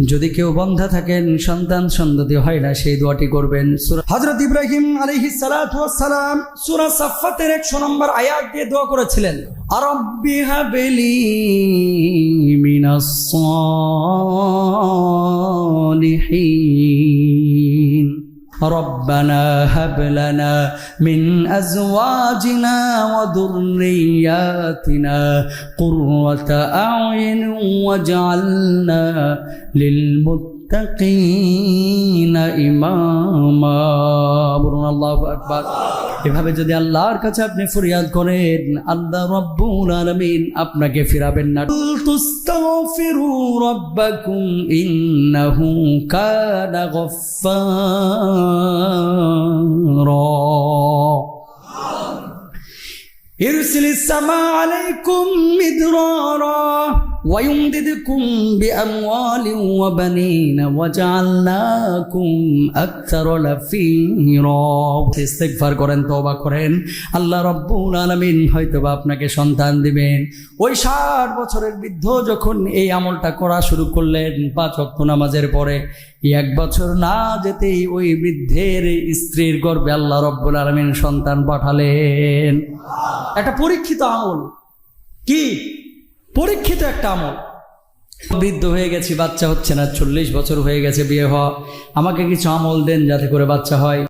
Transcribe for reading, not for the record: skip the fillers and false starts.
যদি কেউ বন্ধা থাকেন, সন্তান সন্ততি হয় না, সেই দোয়াটি করবেন। হযরত ইব্রাহিম আলাইহিস সালাতু ওয়াস সালাম সূরা সাফফাতের 100 নম্বর আয়াত দিয়ে দোয়া করেছিলেন, রাব্বি হাবলি মিনাস সালিহিন ربنا هب لنا من أزواجنا وذرياتنا قرة أعين واجعلنا للمتقين إماما বলুন আল্লাহু আকবার। এভাবে যদি আল্লাহর কাছে আপনি ফরিয়াদ করেন, আল্লাহ রাব্বুল আলামিন আপনাকে ফিরাবেন না। তুস্তাগফিরু রাব্বাকুম ইন্নাহু কানা গফফারা ইরসিলিস সামা আলাইকুম মিদরারা ويمددكم بأموال وبنين وجعلناكم أكثر نفيرا। ইস্তিগফার করেন, তওবা করেন, আল্লাহ রাব্বুল আলামিন হয়তোবা আপনাকে সন্তান দিবেন। ওই 60 বছরের বৃদ্ধ যখন এই আমলটা করা শুরু করলেন 5 ওয়াক্ত নামাজের পরে, 1 বছর না যেতেই ওই বৃদ্ধের স্ত্রীর গর্ভে আল্লাহ রাব্বুল আলামিন সন্তান পাঠালেন। একটা পরীক্ষিত আমল, কি পরীক্ষিত একটা আমল। বৃদ্ধ হয়ে গেছি, বাচ্চা হচ্ছে না, 40 বছর হয়ে গেছে বিয়ে হওয়া, আমাকে কিছু আমল দেন যাতে করে বাচ্চা হয়।